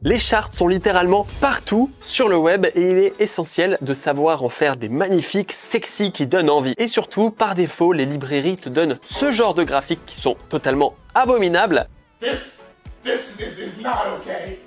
Les charts sont littéralement partout sur le web et il est essentiel de savoir en faire des magnifiques, sexy, qui donnent envie. Et surtout, par défaut, les librairies te donnent ce genre de graphiques qui sont totalement abominables. This is not okay.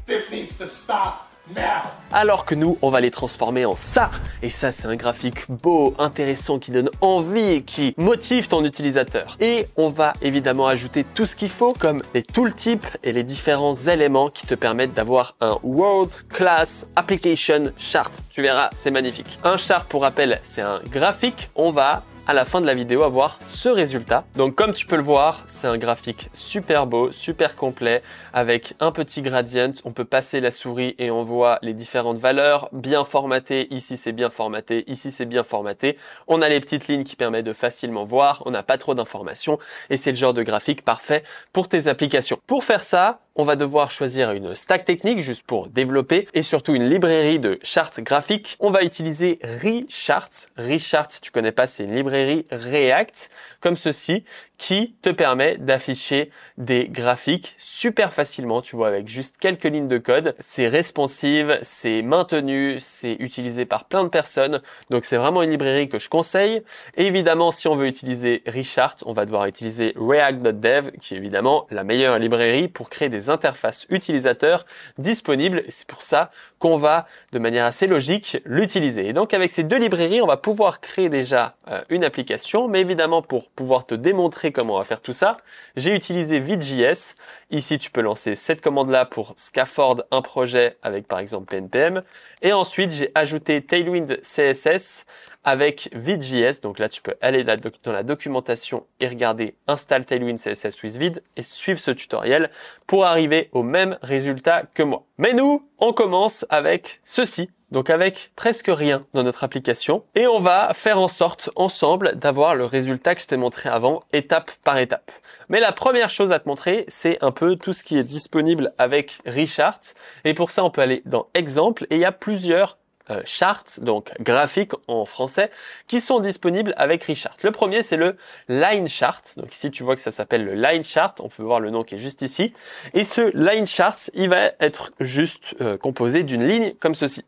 This needs to stop now. Alors que nous, on va les transformer en ça. Et ça, c'est un graphique beau, intéressant, qui donne envie, qui motive ton utilisateur. Et on va évidemment ajouter tout ce qu'il faut, comme les tooltips et les différents éléments qui te permettent d'avoir un World Class Application Chart. Tu verras, c'est magnifique. Un chart, pour rappel, c'est un graphique. On va à la fin de la vidéo avoir ce résultat. Donc comme tu peux le voir, c'est un graphique super beau, super complet, avec un petit gradient. On peut passer la souris et on voit les différentes valeurs bien formatées. Ici c'est bien formaté, ici c'est bien formaté. On a les petites lignes qui permettent de facilement voir. On n'a pas trop d'informations et c'est le genre de graphique parfait pour tes applications. Pour faire ça, on va devoir choisir une stack technique juste pour développer et surtout une librairie de charts graphiques. On va utiliser Recharts. Recharts, si tu connais pas, c'est une librairie React comme ceci qui te permet d'afficher des graphiques super facilement, tu vois, avec juste quelques lignes de code. C'est responsive, c'est maintenu, c'est utilisé par plein de personnes. Donc c'est vraiment une librairie que je conseille. Et évidemment, si on veut utiliser Rechart, on va devoir utiliser React.dev, qui est évidemment la meilleure librairie pour créer des interfaces utilisateurs disponibles. Et c'est pour ça qu'on va, de manière assez logique, l'utiliser. Et donc avec ces deux librairies, on va pouvoir créer déjà une application. Mais évidemment, pour pouvoir te démontrer comment on va faire tout ça, j'ai utilisé Vue.js. Ici, tu peux lancer cette commande-là pour scaffold un projet avec par exemple PNPM. Et ensuite, j'ai ajouté Tailwind CSS avec Vue.js. Donc là, tu peux aller dans la documentation et regarder Install Tailwind CSS with Vue et suivre ce tutoriel pour arriver au même résultat que moi. Mais nous, on commence avec ceci. Donc avec presque rien dans notre application et on va faire en sorte ensemble d'avoir le résultat que je t'ai montré avant, étape par étape. Mais la première chose à te montrer, c'est un peu tout ce qui est disponible avec Rechart. Et pour ça, on peut aller dans Exemple et il y a plusieurs charts, donc graphiques en français, qui sont disponibles avec Rechart. Le premier, c'est le line chart. Donc ici, tu vois que ça s'appelle le line chart. On peut voir le nom qui est juste ici. Et ce line chart, il va être juste composé d'une ligne comme ceci.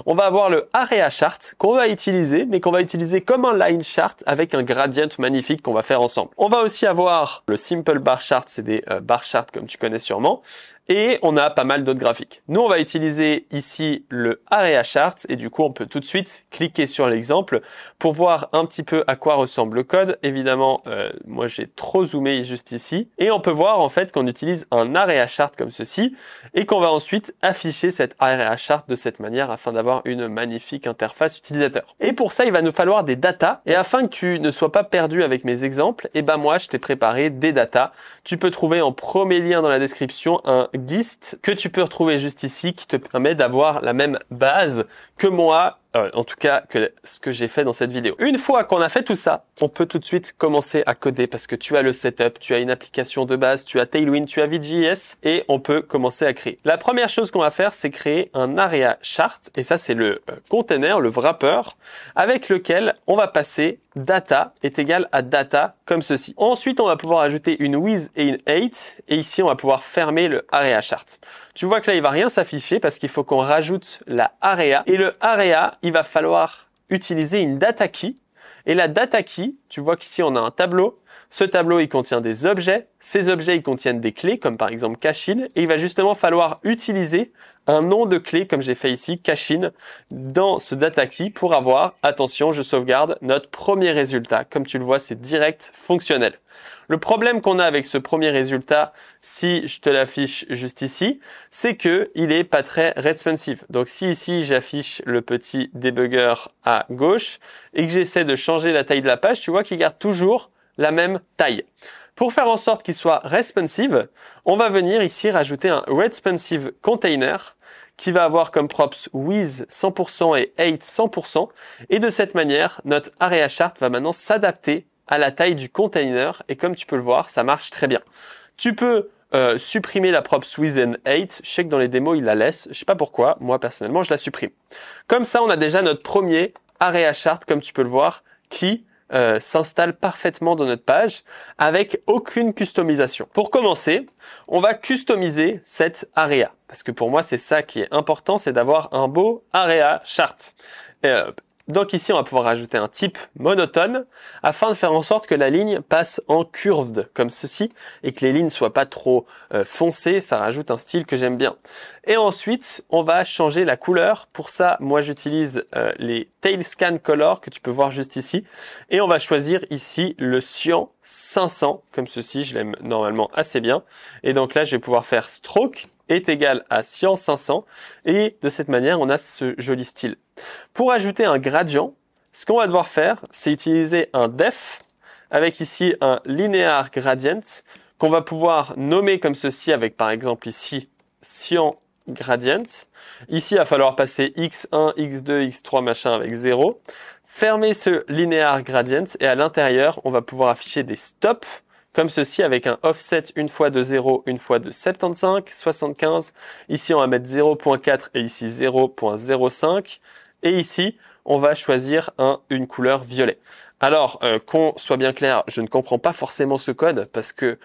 On va avoir le area chart qu'on va utiliser, mais qu'on va utiliser comme un line chart avec un gradient magnifique qu'on va faire ensemble. On va aussi avoir le simple bar chart, c'est des bar charts comme tu connais sûrement. Et on a pas mal d'autres graphiques. Nous, on va utiliser ici le area chart et du coup, on peut tout de suite cliquer sur l'exemple pour voir un petit peu à quoi ressemble le code. Évidemment, moi, j'ai trop zoomé juste ici. Et on peut voir en fait qu'on utilise un area chart comme ceci et qu'on va ensuite afficher cette area chart de cette manière afin d'avoir une magnifique interface utilisateur. Et pour ça, il va nous falloir des datas. Et afin que tu ne sois pas perdu avec mes exemples, eh ben moi, je t'ai préparé des datas. Tu peux trouver en premier lien dans la description un GIST que tu peux retrouver juste ici qui te permet d'avoir la même base que moi, en tout cas que ce que j'ai fait dans cette vidéo. Une fois qu'on a fait tout ça, on peut tout de suite commencer à coder parce que tu as le setup, tu as une application de base, tu as Tailwind, tu as Vue.js et on peut commencer à créer. La première chose qu'on va faire, c'est créer un area chart et ça c'est le container, le wrapper avec lequel on va passer data est égal à data comme ceci. Ensuite, on va pouvoir ajouter une with et une 8 et ici on va pouvoir fermer le area chart. Tu vois que là il va rien s'afficher parce qu'il faut qu'on rajoute la area et le area il va falloir utiliser une data key. Et la data key, tu vois qu'ici on a un tableau. Ce tableau, il contient des objets. Ces objets, ils contiennent des clés, comme par exemple Cachin. Et il va justement falloir utiliser un nom de clé, comme j'ai fait ici, Cachin, dans ce data key pour avoir, attention, je sauvegarde, notre premier résultat. Comme tu le vois, c'est direct fonctionnel. Le problème qu'on a avec ce premier résultat, si je te l'affiche juste ici, c'est que il est pas très responsive. Donc si ici j'affiche le petit debugger à gauche et que j'essaie de changer la taille de la page, tu vois qu'il garde toujours la même taille. Pour faire en sorte qu'il soit responsive, on va venir ici rajouter un responsive container qui va avoir comme props with 100% et 8 100%. Et de cette manière, notre area chart va maintenant s'adapter à la taille du container et comme tu peux le voir, ça marche très bien. Tu peux supprimer la props with and 8. Je sais que dans les démos, il la laisse. Je sais pas pourquoi. Moi, personnellement, je la supprime. Comme ça, on a déjà notre premier area chart, comme tu peux le voir, qui s'installe parfaitement dans notre page avec aucune customisation. Pour commencer, on va customiser cette area parce que pour moi, c'est ça qui est important, c'est d'avoir un beau area chart. Donc ici, on va pouvoir rajouter un type monotone afin de faire en sorte que la ligne passe en curved comme ceci et que les lignes soient pas trop foncées. Ça rajoute un style que j'aime bien. Et ensuite, on va changer la couleur. Pour ça, moi, j'utilise les Tail Scan Color que tu peux voir juste ici. Et on va choisir ici le cyan 500 comme ceci. Je l'aime normalement assez bien. Et donc là, je vais pouvoir faire stroke est égal à cyan 500 et de cette manière on a ce joli style. Pour ajouter un gradient, ce qu'on va devoir faire, c'est utiliser un def avec ici un linear gradient qu'on va pouvoir nommer comme ceci avec par exemple ici cyan gradient. Ici il va falloir passer x1, x2, x3 machin avec 0. Fermer ce linear gradient et à l'intérieur on va pouvoir afficher des stops comme ceci avec un offset une fois de 0, une fois de 75, 75. Ici, on va mettre 0.4 et ici 0.05. Et ici, on va choisir une couleur violet. Alors, qu'on soit bien clair, je ne comprends pas forcément ce code parce que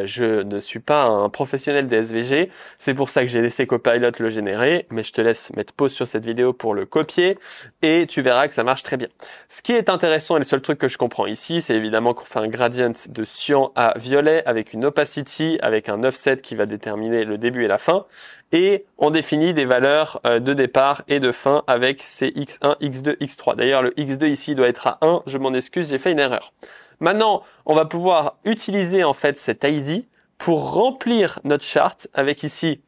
je ne suis pas un professionnel des SVG. C'est pour ça que j'ai laissé Copilot le générer, mais je te laisse mettre pause sur cette vidéo pour le copier et tu verras que ça marche très bien. Ce qui est intéressant et le seul truc que je comprends ici, c'est évidemment qu'on fait un gradient de cyan à violet avec une opacity, avec un offset qui va déterminer le début et la fin. Et on définit des valeurs de départ et de fin avec ces x1, x2, x3. D'ailleurs, le x2 ici doit être à 1. Je m'en excuse, j'ai fait une erreur. Maintenant, on va pouvoir utiliser en fait cet ID pour remplir notre charte avec ici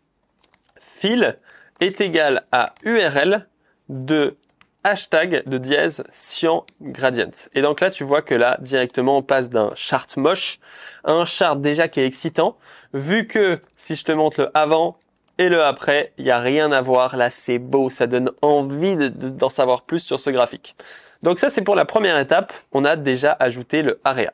fill est égal à URL de hashtag de dièse cyan gradient. Et donc là, tu vois que là, directement, on passe d'un chart moche à un chart déjà qui est excitant, vu que si je te montre le avant et le après, il n'y a rien à voir. Là, c'est beau, ça donne envie d'en savoir plus sur ce graphique. Donc ça, c'est pour la première étape. On a déjà ajouté le area.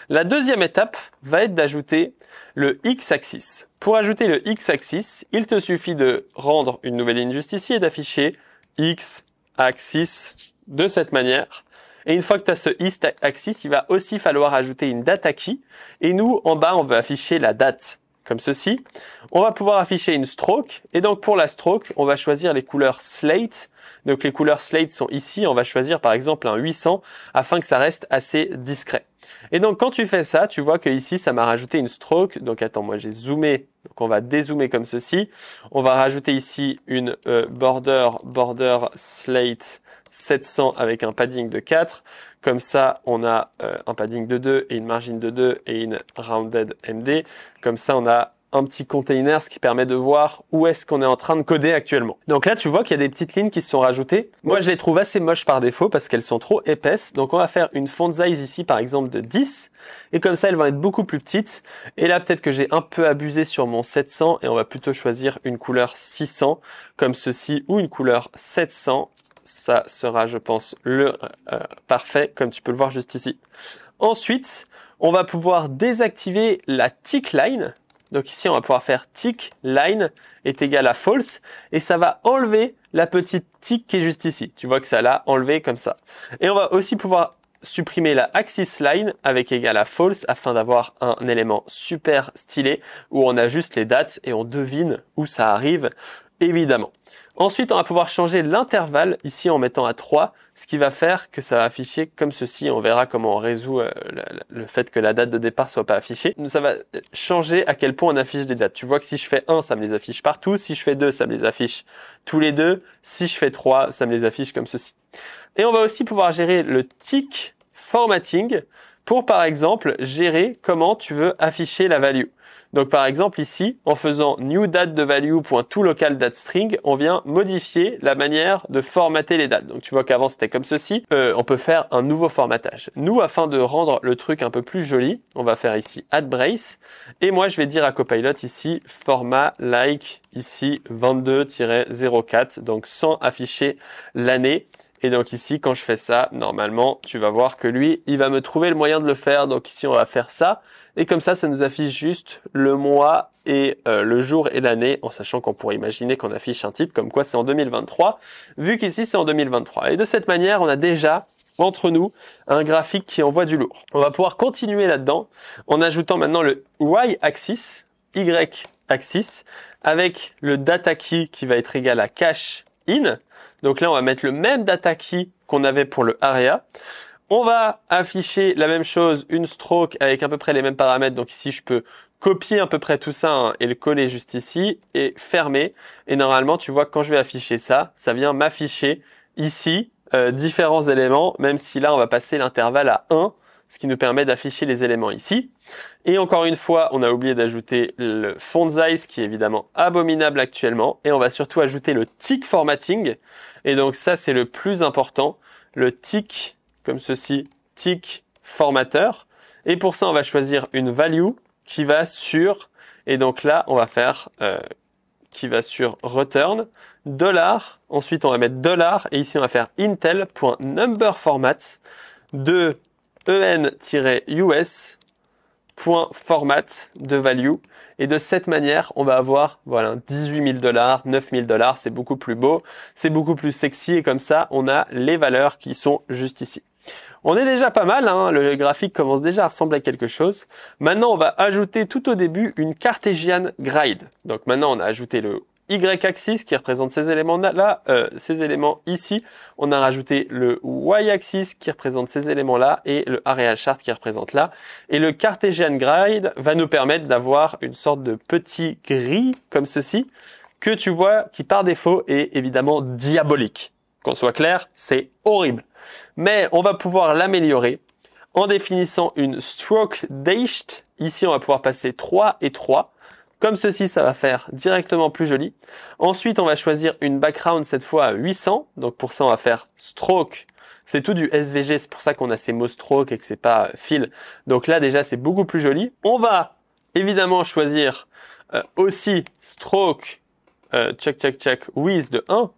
La deuxième étape va être d'ajouter le x-axis. Pour ajouter le x-axis, il te suffit de rendre une nouvelle ligne juste ici et d'afficher x-axis de cette manière. Et une fois que tu as ce x-axis, il va aussi falloir ajouter une data key. Et nous, en bas, on veut afficher la date. Comme ceci. On va pouvoir afficher une stroke. Et donc, pour la stroke, on va choisir les couleurs slate. Donc, les couleurs slate sont ici. On va choisir, par exemple, un 800 afin que ça reste assez discret. Et donc, quand tu fais ça, tu vois que ici, ça m'a rajouté une stroke. Donc, attends, moi, j'ai zoomé. Donc, on va dézoomer comme ceci. On va rajouter ici une border slate 700 avec un padding de 4. Comme ça, on a un padding de 2 et une margine de 2 et une rounded MD. Comme ça, on a un petit container, ce qui permet de voir où est-ce qu'on est en train de coder actuellement. Donc là, tu vois qu'il y a des petites lignes qui se sont rajoutées. Moi, je les trouve assez moches par défaut parce qu'elles sont trop épaisses. Donc, on va faire une font size ici, par exemple, de 10. Et comme ça, elles vont être beaucoup plus petites. Et là, peut-être que j'ai un peu abusé sur mon 700 et on va plutôt choisir une couleur 600 comme ceci ou une couleur 700. Ça sera, je pense, le parfait, comme tu peux le voir juste ici. Ensuite, on va pouvoir désactiver la tick line. Donc ici, on va pouvoir faire tick line est égal à false. Et ça va enlever la petite tick qui est juste ici. Tu vois que ça l'a enlevé comme ça. Et on va aussi pouvoir supprimer la axis line avec égal à false afin d'avoir un élément super stylé où on a juste les dates et on devine où ça arrive, évidemment. Ensuite, on va pouvoir changer l'intervalle ici en mettant à 3, ce qui va faire que ça va afficher comme ceci. On verra comment on résout le fait que la date de départ soit pas affichée. Ça va changer à quel point on affiche des dates. Tu vois que si je fais 1, ça me les affiche partout. Si je fais 2, ça me les affiche tous les deux. Si je fais 3, ça me les affiche comme ceci. Et on va aussi pouvoir gérer le tick formatting pour, par exemple, gérer comment tu veux afficher la value. Donc par exemple ici, en faisant new date de value.toLocalDateString, on vient modifier la manière de formater les dates. Donc tu vois qu'avant c'était comme ceci. On peut faire un nouveau formatage. Nous, afin de rendre le truc un peu plus joli, on va faire ici add brace. Et moi, je vais dire à Copilot ici format like ici 22-04, donc sans afficher l'année. Et donc ici, quand je fais ça, normalement, tu vas voir que lui, il va me trouver le moyen de le faire. Donc ici, on va faire ça. Et comme ça nous affiche juste le mois et le jour et l'année, en sachant qu'on pourrait imaginer qu'on affiche un titre comme quoi c'est en 2023, vu qu'ici c'est en 2023. Et de cette manière, on a déjà entre nous un graphique qui envoie du lourd. On va pouvoir continuer là-dedans en ajoutant maintenant le Y-axis, Y-axis, avec le data key qui va être égal à cache in. Donc là, on va mettre le même data key qu'on avait pour le area. On va afficher la même chose, une stroke avec à peu près les mêmes paramètres. Donc ici, je peux copier à peu près tout ça hein, et le coller juste ici et fermer. Et normalement, tu vois, quand je vais afficher ça, ça vient m'afficher ici différents éléments, même si là, on va passer l'intervalle à 1, ce qui nous permet d'afficher les éléments ici. Et encore une fois, on a oublié d'ajouter le font size, qui est évidemment abominable actuellement. Et on va surtout ajouter le tick formatting. Et donc ça, c'est le plus important, le tick comme ceci, tick formateur. Et pour ça, on va choisir une value qui va sur, et donc là, on va faire qui va sur return, $, ensuite on va mettre $, et ici on va faire intel.numberFormat de en-us.format de value. Et de cette manière, on va avoir voilà, 18 000 $, 9 000 $, c'est beaucoup plus beau, c'est beaucoup plus sexy, et comme ça, on a les valeurs qui sont juste ici. On est déjà pas mal, hein, le graphique commence déjà à ressembler à quelque chose. Maintenant, on va ajouter tout au début une Cartesian Grid. Donc maintenant, on a ajouté le Y-axis qui représente ces éléments-là, ces éléments ici. On a rajouté le Y-axis qui représente ces éléments-là et le Area Chart qui représente là. Et le Cartesian Grid va nous permettre d'avoir une sorte de petit gris comme ceci que tu vois qui par défaut est évidemment diabolique. Qu'on soit clair, c'est horrible. Mais on va pouvoir l'améliorer en définissant une stroke date. Ici, on va pouvoir passer 3 et 3. Comme ceci, ça va faire directement plus joli. Ensuite, on va choisir une background cette fois à 800. Donc pour ça, on va faire stroke. C'est tout du SVG, c'est pour ça qu'on a ces mots stroke et que c'est pas fill. Donc là, déjà, c'est beaucoup plus joli. On va évidemment choisir aussi stroke with de 1.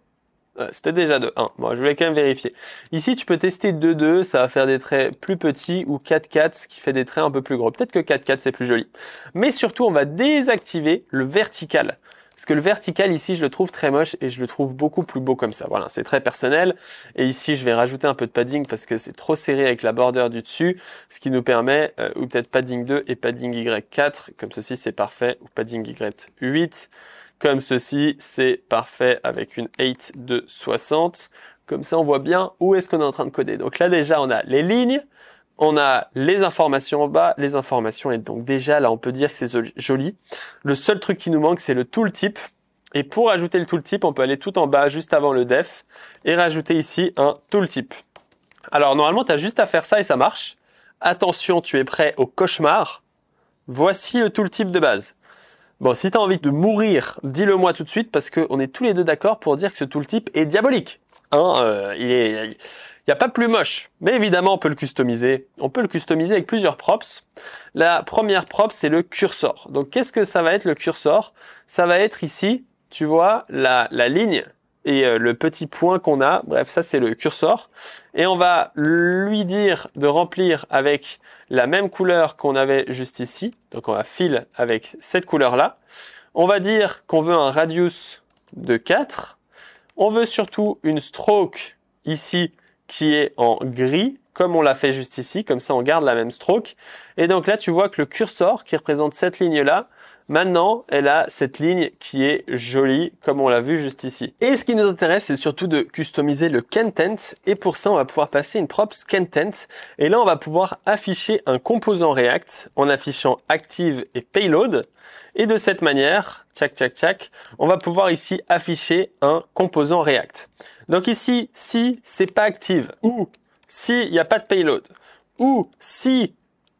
C'était déjà de 1. Bon, je voulais quand même vérifier. Ici, tu peux tester 2-2, ça va faire des traits plus petits, ou 4-4, ce qui fait des traits un peu plus gros. Peut-être que 4-4, c'est plus joli. Mais surtout, on va désactiver le vertical. Parce que le vertical, ici, je le trouve très moche et je le trouve beaucoup plus beau comme ça. Voilà, c'est très personnel. Et ici, je vais rajouter un peu de padding parce que c'est trop serré avec la border du dessus. Ce qui nous permet, ou peut-être padding 2 et padding Y4. Comme ceci, c'est parfait. Ou padding Y8. Comme ceci, c'est parfait avec une 8 de 60. Comme ça, on voit bien où est-ce qu'on est en train de coder. Donc là, déjà, on a les lignes, on a les informations en bas, les informations. Et donc déjà, là, on peut dire que c'est joli. Le seul truc qui nous manque, c'est le tooltip. Et pour ajouter le tooltip, on peut aller tout en bas, juste avant le def, et rajouter ici un tooltip. Alors, normalement, tu as juste à faire ça et ça marche. Attention, tu es prêt au cauchemar. Voici le tooltip de base. Bon, si tu as envie de mourir, dis-le moi tout de suite parce qu'on est tous les deux d'accord pour dire que ce tooltip est diabolique. Hein, il n'y a pas plus moche. Mais évidemment, on peut le customiser. On peut le customiser avec plusieurs props. La première prop, c'est le cursor. Donc, qu'est-ce que ça va être le cursor? Ça va être ici, tu vois, la ligne et le petit point qu'on a. Bref, ça, c'est le cursor. Et on va lui dire de remplir avec la même couleur qu'on avait juste ici. Donc, on va fill avec cette couleur-là. On va dire qu'on veut un radius de 4. On veut surtout une stroke ici qui est en gris, comme on l'a fait juste ici. Comme ça, on garde la même stroke. Et donc là, tu vois que le cursor qui représente cette ligne-là, maintenant, elle a cette ligne qui est jolie, comme on l'a vu juste ici. Et ce qui nous intéresse, c'est surtout de customiser le content. Et pour ça, on va pouvoir passer une props content. Et là, on va pouvoir afficher un composant React en affichant active et payload. Et de cette manière, tchac, tchac, tchac, on va pouvoir ici afficher un composant React. Donc ici, si c'est pas active, ou si il n'y a pas de payload, ou si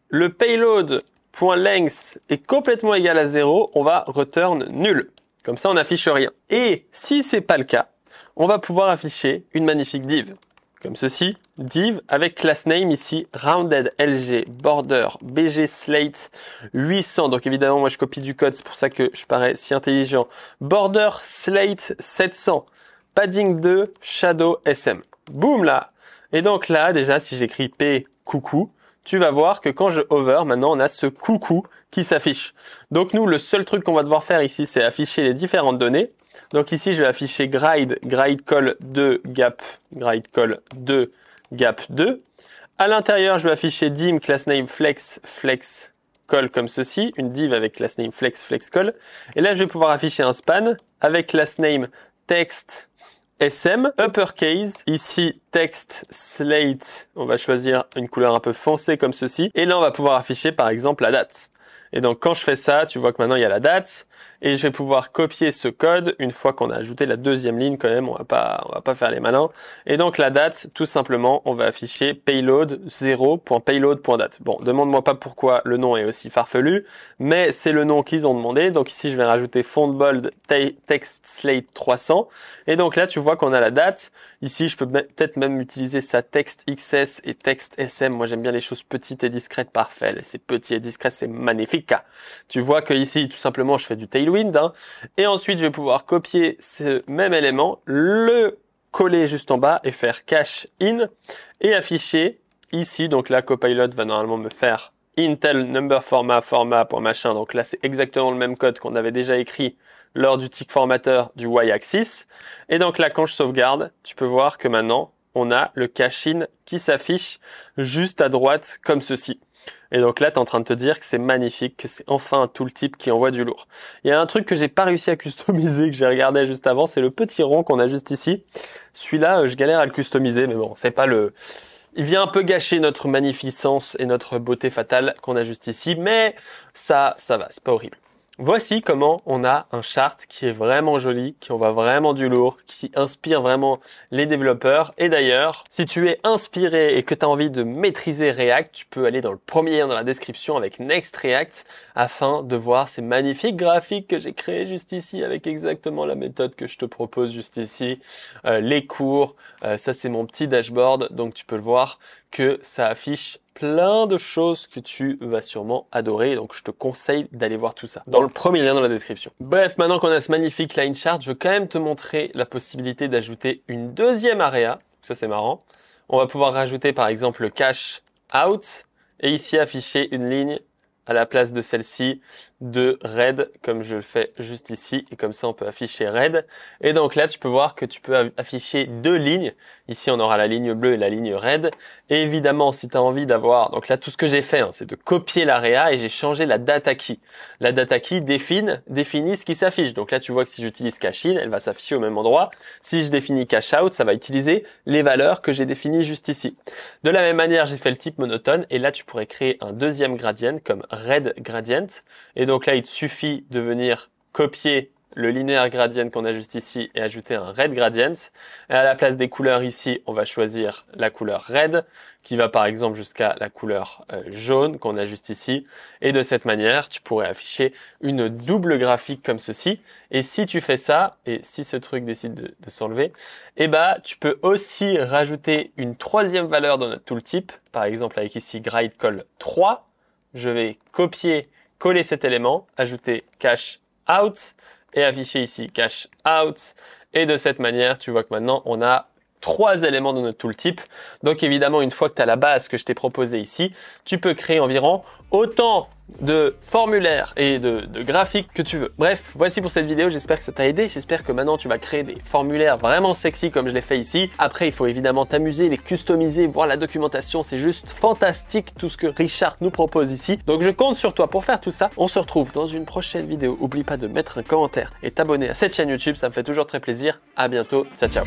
le payload .length est complètement égal à 0, on va return nul. Comme ça, on n'affiche rien. Et si c'est pas le cas, on va pouvoir afficher une magnifique div. Comme ceci, div avec class name ici, rounded lg border bg slate 800. Donc évidemment, moi je copie du code, c'est pour ça que je parais si intelligent. Border slate 700, padding 2, shadow sm. Boum là. Et donc là, déjà, si j'écris p coucou, tu vas voir que quand je hover, maintenant on a ce coucou qui s'affiche. Donc nous, le seul truc qu'on va devoir faire ici, c'est afficher les différentes données. Donc ici, je vais afficher gride call 2 gap, gride call 2 gap 2. À l'intérieur, je vais afficher dim class name flex call comme ceci, une div avec class name flex call. Et là, je vais pouvoir afficher un span avec class name text SM, uppercase, ici text slate, on va choisir une couleur un peu foncée comme ceci. Et là, on va pouvoir afficher par exemple la date. Et donc quand je fais ça, tu vois que maintenant il y a la date et je vais pouvoir copier ce code une fois qu'on a ajouté la deuxième ligne quand même, on va pas faire les malins. Et donc la date, tout simplement, on va afficher payload 0.payload.date. Bon, demande-moi pas pourquoi le nom est aussi farfelu, mais c'est le nom qu'ils ont demandé. Donc ici, je vais rajouter font bold text slate 300 et donc là, tu vois qu'on a la date. Ici, je peux peut-être même utiliser sa text XS et text SM. Moi, j'aime bien les choses petites et discrètes, parfait. C'est petit et discret, c'est magnifique. Tu vois que ici, tout simplement, je fais du tailwind. Hein. Et ensuite, je vais pouvoir copier ce même élément, le coller juste en bas et faire cache in et afficher ici. Donc là, Copilot va normalement me faire Intel number format, pour machin. Donc là, c'est exactement le même code qu'on avait déjà écrit lors du tick formateur du y-axis. Et donc là, quand je sauvegarde, tu peux voir que maintenant, on a le cache-in qui s'affiche juste à droite comme ceci. Et donc là, tu es en train de te dire que c'est magnifique, que c'est enfin un tooltip qui envoie du lourd. Il y a un truc que j'ai pas réussi à customiser, que j'ai regardé juste avant, c'est le petit rond qu'on a juste ici. Celui-là, je galère à le customiser, mais bon, c'est pas le... Il vient un peu gâcher notre magnificence et notre beauté fatale qu'on a juste ici, mais ça va, c'est pas horrible. Voici comment on a un chart qui est vraiment joli, qui envoie vraiment du lourd, qui inspire vraiment les développeurs. Et d'ailleurs, si tu es inspiré et que tu as envie de maîtriser React, tu peux aller dans le premier lien dans la description avec Next React afin de voir ces magnifiques graphiques que j'ai créés juste ici avec exactement la méthode que je te propose juste ici. Les cours, ça c'est mon petit dashboard, donc tu peux le voir que ça affiche plein de choses que tu vas sûrement adorer. Donc, je te conseille d'aller voir tout ça dans le premier lien dans la description. Bref, maintenant qu'on a ce magnifique line chart, je veux quand même te montrer la possibilité d'ajouter une deuxième area. Ça, c'est marrant. On va pouvoir rajouter, par exemple, le cache out et ici afficher une ligne à la place de celle-ci de red, comme je le fais juste ici. Et comme ça, on peut afficher red. Et donc là, tu peux voir que tu peux afficher deux lignes. Ici, on aura la ligne bleue et la ligne red. Et évidemment, si tu as envie d'avoir... Donc là, tout ce que j'ai fait, c'est de copier l'area et j'ai changé la data key. La data key définit ce qui s'affiche. Donc là, tu vois que si j'utilise cache in, elle va s'afficher au même endroit. Si je définis cache out, ça va utiliser les valeurs que j'ai définies juste ici. De la même manière, j'ai fait le type monotone. Et là, tu pourrais créer un deuxième gradient comme red gradient. Et donc là, il te suffit de venir copier le linéaire gradient qu'on a juste ici et ajouter un red gradient. Et à la place des couleurs ici, on va choisir la couleur red qui va par exemple jusqu'à la couleur jaune qu'on a juste ici. Et de cette manière, tu pourrais afficher une double graphique comme ceci. Et si tu fais ça, et si ce truc décide de s'enlever, eh ben, tu peux aussi rajouter une troisième valeur dans notre tooltip. Par exemple, avec ici grade call 3. Je vais coller cet élément, ajouter cache out et afficher ici cache out. Et de cette manière, tu vois que maintenant, on a 3 éléments de notre tooltip. Donc évidemment, une fois que tu as la base que je t'ai proposée ici, tu peux créer environ autant de formulaires et de graphiques que tu veux. Bref, voici pour cette vidéo, j'espère que ça t'a aidé, j'espère que maintenant tu vas créer des formulaires vraiment sexy comme je l'ai fait ici. Après, il faut évidemment t'amuser, les customiser, voir la documentation, c'est juste fantastique tout ce que Richard nous propose ici. Donc je compte sur toi pour faire tout ça. On se retrouve dans une prochaine vidéo. Oublie pas de mettre un commentaire et t'abonner à cette chaîne YouTube, ça me fait toujours très plaisir. À bientôt, ciao ciao.